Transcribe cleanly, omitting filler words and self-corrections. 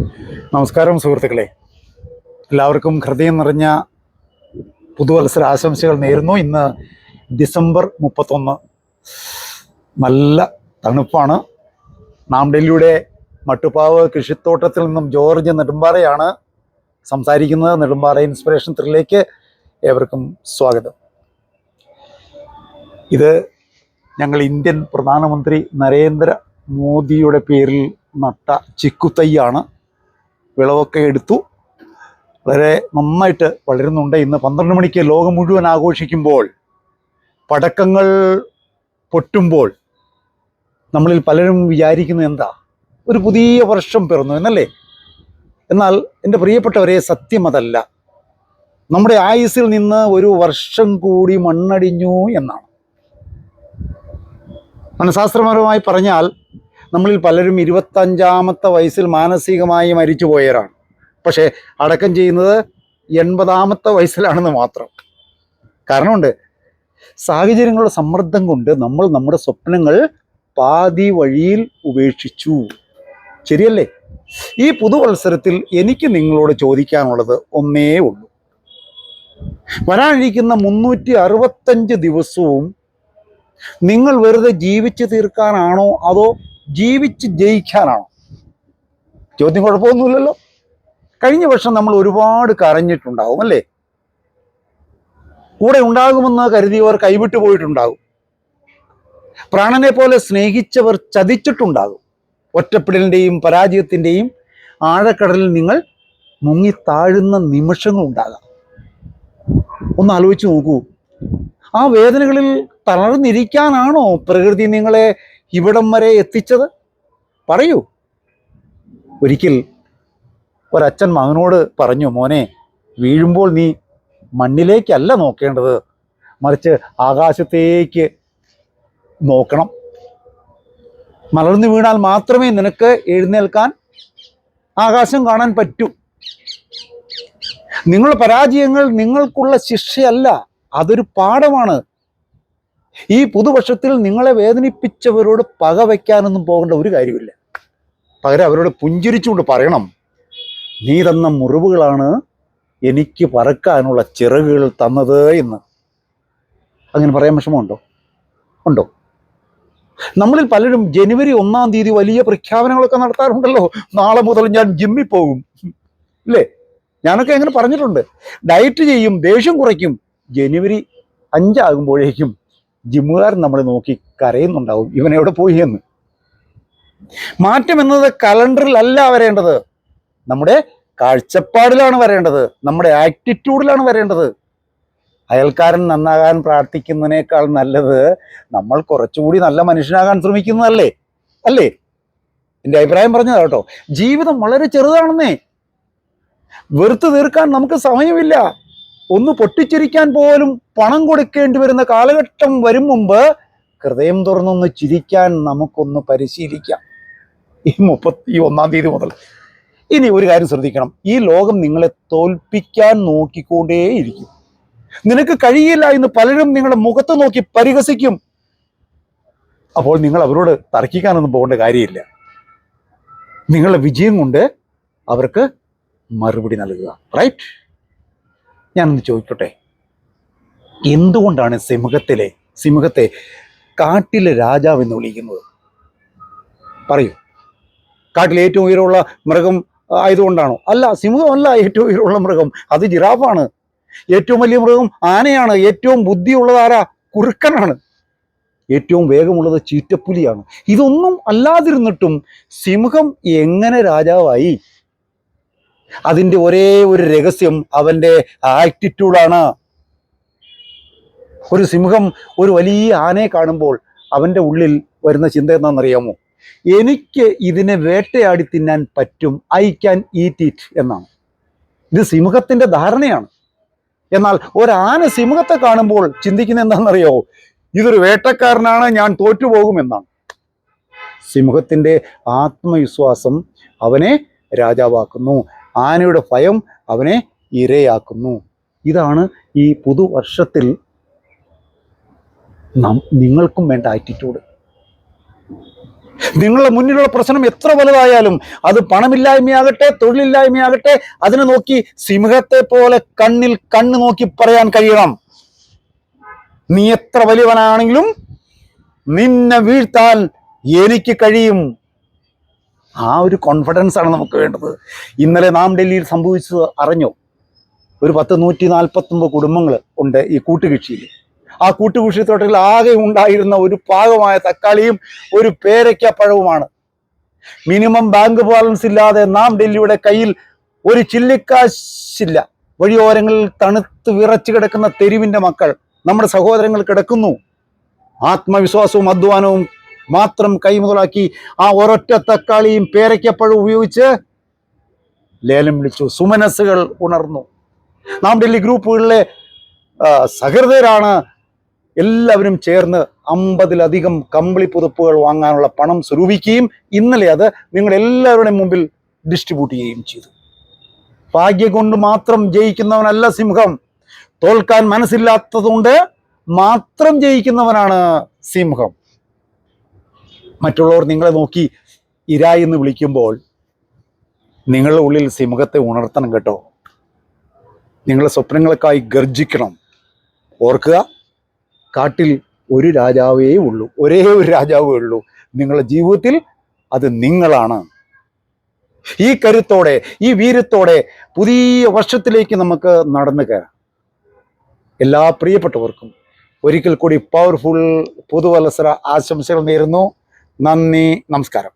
നമസ്കാരം സുഹൃത്തുക്കളെ, എല്ലാവർക്കും ഹൃദയം നിറഞ്ഞ പുതുവത്സര ആശംസകൾ നേരുന്നു. ഇന്ന് ഡിസംബർ 31. നല്ല തണുപ്പാണ്. നാംഡൽഹിയുടെ മട്ടുപ്പാവ് കൃഷിത്തോട്ടത്തിൽ നിന്നും ജോർജ് നെടുമ്പാറയാണ് സംസാരിക്കുന്നത്. നെടുമ്പാറ ഇൻസ്പിറേഷൻ 3ലേക്ക് ഏവർക്കും സ്വാഗതം. ഇത് ഞങ്ങൾ ഇന്ത്യൻ പ്രധാനമന്ത്രി നരേന്ദ്ര മോദിയുടെ പേരിൽ നട്ട ചിക്കുത്തൈയാണ്. വിളവൊക്കെ എടുത്തു, വളരെ നന്നായിട്ട് വളരുന്നുണ്ട്. ഇന്ന് 12 മണിക്ക് ലോകം മുഴുവൻ ആഘോഷിക്കുമ്പോൾ, പടക്കങ്ങൾ പൊട്ടുമ്പോൾ നമ്മളിൽ പലരും വിചാരിക്കുന്നത് എന്താ, ഒരു പുതിയ വർഷം പിറന്നു എന്നല്ലേ. എന്നാൽ എൻ്റെ പ്രിയപ്പെട്ടവരെ, സത്യം അതല്ല. നമ്മുടെ ആയുസ്സിൽ നിന്ന് ഒരു വർഷം കൂടി മണ്ണടിഞ്ഞു എന്നാണ്. മനഃശാസ്ത്രപരമായി പറഞ്ഞാൽ നമ്മളിൽ പലരും 25-ാമത്തെ വയസ്സിൽ മാനസികമായി മരിച്ചു പോയവരാണ്. പക്ഷേ അടക്കം ചെയ്യുന്നത് 80-ാമത്തെ വയസ്സിലാണെന്ന് മാത്രം. കാരണമുണ്ട്. സാഹചര്യങ്ങളുടെ സമ്മർദ്ദം കൊണ്ട് നമ്മൾ നമ്മുടെ സ്വപ്നങ്ങൾ പാതി വഴിയിൽ ഉപേക്ഷിച്ചു. ശരിയല്ലേ? ഈ പുതുവത്സരത്തിൽ എനിക്ക് നിങ്ങളോട് ചോദിക്കാനുള്ളത് ഒന്നേ ഉള്ളൂ. വരാനിരിക്കുന്ന 365 ദിവസവും നിങ്ങൾ വെറുതെ ജീവിച്ച് തീർക്കാനാണോ അതോ ജീവിച്ച് ജയിക്കാനാണോ? ചോദ്യം കുഴപ്പമൊന്നുമില്ലല്ലോ. കഴിഞ്ഞ വർഷം നമ്മൾ ഒരുപാട് കരഞ്ഞിട്ടുണ്ടാവും അല്ലേ? കൂടെ ഉണ്ടാകുമെന്ന് കരുതിയവർ കൈവിട്ടു പോയിട്ടുണ്ടാകും. പ്രാണനെ പോലെ സ്നേഹിച്ചവർ ചതിച്ചിട്ടുണ്ടാകും. ഒറ്റപ്പെടലിൻ്റെയും പരാജയത്തിൻ്റെയും ആഴക്കടലിൽ നിങ്ങൾ മുങ്ങിത്താഴുന്ന നിമിഷങ്ങളുണ്ടാകാം. ഒന്ന് ആലോചിച്ച് നോക്കൂ. ആ വേദനകളിൽ തളർന്നിരിക്കാനാണോ പ്രകൃതി നിങ്ങളെ ഇവിടം വരെ എത്തിച്ചത്? പറയൂ. ഒരിക്കൽ ഒരച്ഛൻ മകനോട് പറഞ്ഞു, മോനെ, വീഴുമ്പോൾ നീ മണ്ണിലേക്കല്ല നോക്കേണ്ടത്, മറിച്ച് ആകാശത്തേക്ക് നോക്കണം. മലർന്നു വീണാൽ മാത്രമേ നിനക്ക് എഴുന്നേൽക്കാൻ, ആകാശം കാണാൻ പറ്റൂ. നിങ്ങളുടെ പരാജയങ്ങൾ നിങ്ങൾക്കുള്ള ശിക്ഷയല്ല, അതൊരു പാഠമാണ്. ഈ പുതുവർഷത്തിൽ നിങ്ങളെ വേദനിപ്പിച്ചവരോട് പക വയ്ക്കാനൊന്നും പോകേണ്ട ഒരു കാര്യമില്ല. പകരം അവരോട് പുഞ്ചിരിച്ചുകൊണ്ട് പറയണം, നീ തന്ന മുറിവുകളാണ് എനിക്ക് പറക്കാനുള്ള ചിറകുകൾ തന്നത് എന്ന്. അങ്ങനെ പറയാൻ വിഷമമുണ്ടോ? ഉണ്ടോ? നമ്മളിൽ പലരും ജനുവരി 1-ാം തീയതി വലിയ പ്രഖ്യാപനങ്ങളൊക്കെ നടത്താറുണ്ടല്ലോ. നാളെ മുതൽ ഞാൻ ജിമ്മിൽ പോകും, ഇല്ലേ? ഞാനൊക്കെ അങ്ങനെ പറഞ്ഞിട്ടുണ്ട്. ഡയറ്റ് ചെയ്യും, ദേഷ്യം കുറയ്ക്കും. ജനുവരി 5 ആകുമ്പോഴേക്കും ജിമ്മുകാരൻ നമ്മളെ നോക്കി കരയുന്നുണ്ടാവും, ഇവൻ എവിടെ പോയി എന്ന്. മാറ്റം എന്നത് കലണ്ടറിലല്ല വരേണ്ടത്, നമ്മുടെ കാഴ്ചപ്പാടിലാണ് വരേണ്ടത്, നമ്മുടെ ആറ്റിറ്റ്യൂഡിലാണ് വരേണ്ടത്. അയൽക്കാരൻ നന്നാകാൻ പ്രാർത്ഥിക്കുന്നതിനേക്കാൾ നല്ലത് നമ്മൾ കുറച്ചുകൂടി നല്ല മനുഷ്യനാകാൻ ശ്രമിക്കുന്നതല്ലേ? അല്ലേ? എൻ്റെ അഭിപ്രായം പറഞ്ഞതാ കേട്ടോ. ജീവിതം വളരെ ചെറുതാണെന്നേ. വെറുത്ത് തീർക്കാൻ നമുക്ക് സമയമില്ല. ഒന്ന് പൊട്ടിച്ചിരിക്കാൻ പോലും പണം കൊടുക്കേണ്ടി വരുന്ന കാലഘട്ടം വരും മുമ്പ് ഹൃദയം തുറന്നൊന്ന് ചിരിക്കാൻ നമുക്കൊന്ന് പരിശീലിക്കാം ഈ 31-ാം തീയതി മുതൽ. ഇനി ഒരു കാര്യം ശ്രദ്ധിക്കണം. ഈ ലോകം നിങ്ങളെ തോൽപ്പിക്കാൻ നോക്കിക്കൊണ്ടേയിരിക്കും. നിനക്ക് കഴിയില്ല എന്ന് പലരും നിങ്ങളുടെ മുഖത്ത് നോക്കി പരിഹസിക്കും. അപ്പോൾ നിങ്ങൾ അവരോട് തർക്കിക്കാനൊന്നും പോകേണ്ട കാര്യമില്ല. നിങ്ങളുടെ വിജയം കൊണ്ട് അവർക്ക് മറുപടി നൽകുക. റൈറ്റ്? ഞാനൊന്ന് ചോദിക്കട്ടെ, എന്തുകൊണ്ടാണ് സിംഹത്തെ കാട്ടിലെ രാജാവ് എന്ന് വിളിക്കുന്നത്? പറയൂ. കാട്ടിലെ ഏറ്റവും ഉയരമുള്ള മൃഗം ആയതുകൊണ്ടാണോ? അല്ല, സിംഹമല്ല ഏറ്റവും ഉയരമുള്ള മൃഗം, അത് ജിറാഫാണ്. ഏറ്റവും വലിയ മൃഗം ആനയാണ്. ഏറ്റവും ബുദ്ധിയുള്ളത് ആരാ? കുറുക്കനാണ്. ഏറ്റവും വേഗമുള്ളത് ചീറ്റപ്പുലിയാണ്. ഇതൊന്നും അല്ലാതിരുന്നിട്ടും സിംഹം എങ്ങനെ രാജാവായി? അതിൻ്റെ ഒരേ ഒരു രഹസ്യം അവൻ്റെ ആറ്റിറ്റ്യൂഡാണ്. ഒരു സിംഹം ഒരു വലിയ ആനയെ കാണുമ്പോൾ അവൻ്റെ ഉള്ളിൽ വരുന്ന ചിന്ത എന്താണെന്നറിയാമോ? എനിക്ക് ഇതിനെ വേട്ടയാടി തിന്നാൻ പറ്റും, ഐ ക്യാൻ ഈറ്റ് ഇറ്റ് എന്നാണ്. ഇത് സിംഹത്തിൻ്റെ ധാരണയാണ്. എന്നാൽ ഒരാന സിംഹത്തെ കാണുമ്പോൾ ചിന്തിക്കുന്നത് എന്താണെന്നറിയോ? ഇതൊരു വേട്ടക്കാരനാണ്, ഞാൻ തോറ്റുപോകുമെന്നാണ്. സിംഹത്തിൻ്റെ ആത്മവിശ്വാസം അവനെ രാജാവാക്കുന്നു. ആനയുടെ ഭയം അവനെ ഇരയാക്കുന്നു. ഇതാണ് ഈ പുതുവർഷത്തിൽ നിങ്ങൾക്കും വേണ്ട ആറ്റിറ്റ്യൂഡ്. നിങ്ങളുടെ മുന്നിലുള്ള പ്രശ്നം എത്ര വലുതായാലും, അത് പണമില്ലായ്മയാകട്ടെ തൊഴിലില്ലായ്മയാകട്ടെ, അതിനെ നോക്കി സിംഹത്തെ പോലെ കണ്ണിൽ കണ്ണ് നോക്കി പറയാൻ കഴിയണം, നീ എത്ര വലിയവനാണെങ്കിലും നിന്നെ വീഴ്ത്താൻ എനിക്ക് കഴിയും. ആ ഒരു കോൺഫിഡൻസ് ആണ് നമുക്ക് വേണ്ടത്. ഇന്നലെ നാം ഡൽഹിയിൽ സംഭവിച്ചത് അറിഞ്ഞോ? ഒരു 149 കുടുംബങ്ങൾ ഉണ്ട് ഈ കൂട്ടുകൃഷിയിൽ. ആ കൂട്ടുകൃഷി തോട്ടത്തിൽ ആകെ ഉണ്ടായിരുന്ന ഒരു പാകമായ തക്കാളിയും ഒരു പേരയ്ക്ക പഴവുമാണ്. മിനിമം ബാങ്ക് ബാലൻസ് ഇല്ലാതെ നാം ഡൽഹിയുടെ കയ്യിൽ ഒരു ചില്ലിക്കാശില്ല. വഴിയോരങ്ങളിൽ തണുത്ത് വിറച്ചു കിടക്കുന്ന തെരുവിൻ്റെ മക്കൾ, നമ്മുടെ സഹോദരങ്ങൾ കിടക്കുന്നു. ആത്മവിശ്വാസവും അധ്വാനവും മാത്രം കൈമുതലാക്കി ആ ഒരൊറ്റ തക്കാളിയും പേരയ്ക്കപ്പഴവും ഉപയോഗിച്ച് ലേലം വിളിച്ചു. സുമനസ്സുകൾ ഉണർന്നു. നാം ഡൽഹി ഗ്രൂപ്പുകളിലെ സഹൃദയരാണ് എല്ലാവരും ചേർന്ന് 50-ലധികം കമ്പിളി പുതുപ്പുകൾ വാങ്ങാനുള്ള പണം സ്വരൂപിക്കുകയും ഇന്നലെ അത് നിങ്ങളെല്ലാവരുടെയും മുമ്പിൽ ഡിസ്ട്രിബ്യൂട്ട് ചെയ്യുകയും ചെയ്തു. ഭാഗ്യം കൊണ്ട് മാത്രം ജയിക്കുന്നവനല്ല സിംഹം, തോൽക്കാൻ മനസ്സില്ലാത്തതുകൊണ്ട് മാത്രം ജയിക്കുന്നവനാണ് സിംഹം. മറ്റുള്ളവർ നിങ്ങളെ നോക്കി ഇരായി എന്ന് വിളിക്കുമ്പോൾ നിങ്ങളുടെ ഉള്ളിൽ സിംഹത്തെ ഉണർത്തണം കേട്ടോ. നിങ്ങളുടെ സ്വപ്നങ്ങൾക്കായി ഗർജിക്കണം. ഓർക്കുക, കാട്ടിൽ ഒരു രാജാവേ ഉള്ളൂ, ഒരേ ഒരു രാജാവേ ഉള്ളൂ. നിങ്ങളുടെ ജീവിതത്തിൽ അത് നിങ്ങളാണ്. ഈ കരുത്തോടെ, ഈ വീര്യത്തോടെ പുതിയ വർഷത്തിലേക്ക് നമുക്ക് നടന്നു കയറാം. എല്ലാ പ്രിയപ്പെട്ടവർക്കും ഒരിക്കൽ കൂടി പവർഫുൾ പുതുവത്സര ആശംസകൾ നേരുന്നു. നന്ദി, നമസ്കാരം.